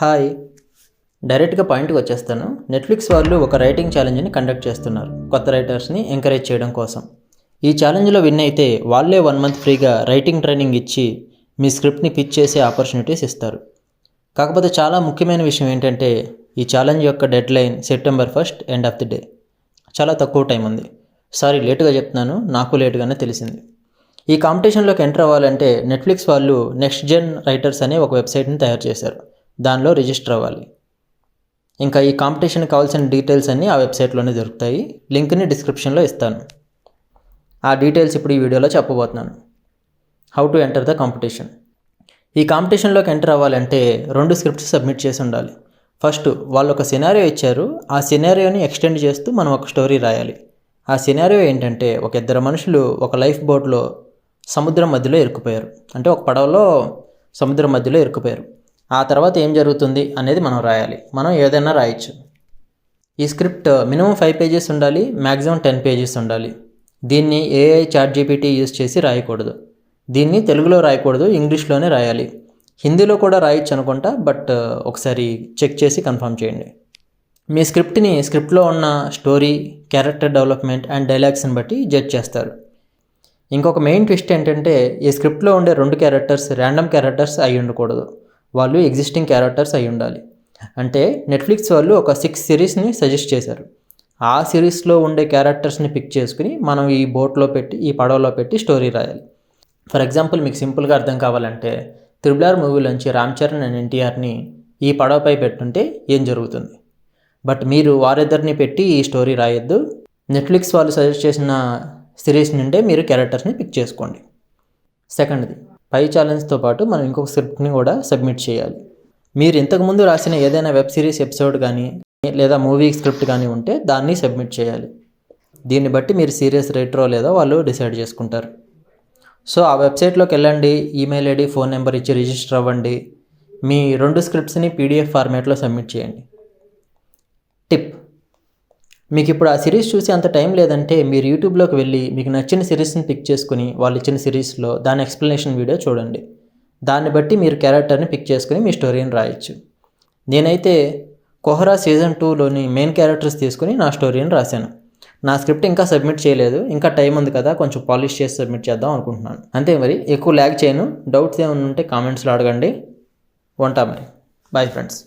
Hi. డైరెక్ట్గా పాయింట్కి వచ్చేస్తాను. నెట్ఫ్లిక్స్ వాళ్ళు ఒక రైటింగ్ ఛాలెంజ్ని కండక్ట్ చేస్తున్నారు కొత్త రైటర్స్ని ఎంకరేజ్ చేయడం కోసం. ఈ ఛాలెంజ్లో విన్ అయితే వాళ్ళే 1 మంత్ ఫ్రీగా రైటింగ్ ట్రైనింగ్ ఇచ్చి మీ స్క్రిప్ట్ని పిచ్ చేసే ఆపర్చునిటీస్ ఇస్తారు. కాకపోతే చాలా ముఖ్యమైన విషయం ఏంటంటే ఈ ఛాలెంజ్ యొక్క dead line September 1 end of the day. చాలా తక్కువ టైం ఉంది. సారీ లేటుగా చెప్తున్నాను, నాకు లేటుగానే తెలిసింది. ఈ కాంపిటీషన్లోకి ఎంటర్ అవ్వాలంటే నెట్ఫ్లిక్స్ వాళ్ళు నెక్స్ట్ జెన్ రైటర్స్ అనే ఒక వెబ్సైట్ని తయారు చేశారు. దానిలో రిజిస్టర్ అవ్వాలి. ఇంకా ఈ కాంపిటీషన్కి కావాల్సిన డీటెయిల్స్ అన్నీ ఆ వెబ్సైట్లోనే దొరుకుతాయి. లింక్ని డిస్క్రిప్షన్లో ఇస్తాను. ఆ డీటెయిల్స్ ఇప్పుడు ఈ వీడియోలో చెప్పబోతున్నాను. How to enter the competition. ఈ కాంపిటీషన్లోకి ఎంటర్ అవ్వాలంటే 2 స్క్రిప్ట్స్ సబ్మిట్ చేసి ఉండాలి. ఫస్ట్ వాళ్ళు ఒక సినారియో ఇచ్చారు. ఆ సినారియోని ఎక్స్టెండ్ చేస్తూ మనం ఒక స్టోరీ రాయాలి. ఆ సినారియో ఏంటంటే ఒక 2 మనుషులు ఒక లైఫ్ బోట్లో సముద్రం మధ్యలో ఇరుక్కుపోయారు. అంటే ఒక పడవలో సముద్రం మధ్యలో ఇరుక్కుపోయారు. ఆ తర్వాత ఏం జరుగుతుంది అనేది మనం రాయాలి. మనం ఏదైనా రాయొచ్చు. ఈ స్క్రిప్ట్ మినిమం 5 పేజెస్ ఉండాలి, మ్యాక్సిమం 10 పేజెస్ ఉండాలి. దీన్ని AI ChatGPT యూజ్ చేసి రాయకూడదు. దీన్ని తెలుగులో రాయకూడదు, ఇంగ్లీష్లోనే రాయాలి. హిందీలో కూడా రాయొచ్చు అనుకుంటా, బట్ ఒకసారి చెక్ చేసి కన్ఫర్మ్ చేయండి. మీ స్క్రిప్ట్లో ఉన్న స్టోరీ, క్యారెక్టర్ డెవలప్మెంట్ అండ్ డైలాగ్స్ని బట్టి జడ్జ్ చేస్తారు. ఇంకొక మెయిన్ ట్విస్ట్ ఏంటంటే ఈ స్క్రిప్ట్లో ఉండే 2 క్యారెక్టర్స్ ర్యాండమ్ క్యారెక్టర్స్ అయి ఉండకూడదు. వాళ్ళు ఎగ్జిస్టింగ్ క్యారెక్టర్స్ అయి ఉండాలి. అంటే నెట్ఫ్లిక్స్ వాళ్ళు ఒక 6 సిరీస్ని సజెస్ట్ చేశారు. ఆ సిరీస్లో ఉండే క్యారెక్టర్స్ని పిక్ చేసుకుని మనం ఈ బోట్లో పెట్టి, ఈ పడవలో పెట్టి స్టోరీ రాయాలి. ఫర్ ఎగ్జాంపుల్ మీకు సింపుల్గా అర్థం కావాలంటే RRR మూవీలోంచి రామ్ చరణ్ అండ్ ఎన్టీఆర్ని ఈ పడవపై పెట్టుంటే ఏం జరుగుతుంది. బట్ మీరు వారిద్దరిని పెట్టి ఈ స్టోరీ రాయొద్దు. నెట్ఫ్లిక్స్ వాళ్ళు సజెస్ట్ చేసిన సిరీస్ నుండే మీరు క్యారెక్టర్స్ని పిక్ చేసుకోండి. సెకండ్ది, పై ఛాలెంజ్తో పాటు మనం ఇంకొక స్క్రిప్ట్ని కూడా సబ్మిట్ చేయాలి. మీరు ఇంతకుముందు రాసిన ఏదైనా వెబ్ సిరీస్ ఎపిసోడ్ కానీ లేదా మూవీ స్క్రిప్ట్ కానీ ఉంటే దాన్ని సబ్మిట్ చేయాలి. దీన్ని బట్టి మీరు సీరియస్ రైటరో లేదో వాళ్ళు డిసైడ్ చేసుకుంటారు. సో ఆ వెబ్సైట్లోకి వెళ్ళండి, ఈమెయిల్ ఐడి, ఫోన్ నెంబర్ ఇచ్చి రిజిస్టర్ అవ్వండి. మీ 2 స్క్రిప్ట్స్ని PDF ఫార్మాట్లో సబ్మిట్ చేయండి. టిప్, మీకు ఇప్పుడు ఆ సిరీస్ చూసి అంత టైం లేదంటే మీరు యూట్యూబ్లోకి వెళ్ళి మీకు నచ్చిన సిరీస్ని పిక్ చేసుకుని వాళ్ళు ఇచ్చిన సిరీస్లో దాని ఎక్స్ప్లెనేషన్ వీడియో చూడండి. దాన్ని బట్టి మీరు క్యారెక్టర్ని పిక్ చేసుకుని మీ స్టోరీని రాయొచ్చు. నేనైతే కోహ్రా సీజన్ 2లోని మెయిన్ క్యారెక్టర్స్ తీసుకుని నా స్టోరీని రాశాను. నా స్క్రిప్ట్ ఇంకా సబ్మిట్ చేయలేదు. ఇంకా టైం ఉంది కదా, కొంచెం పాలిష్ చేసి సబ్మిట్ చేద్దాం అనుకుంటున్నాను. అంతే మరి, ఎక్కువ ల్యాగ్ చేయను. డౌట్స్ ఏమైనా ఉంటే కామెంట్స్లో అడగండి. ఉంటా మరి. Bye friends.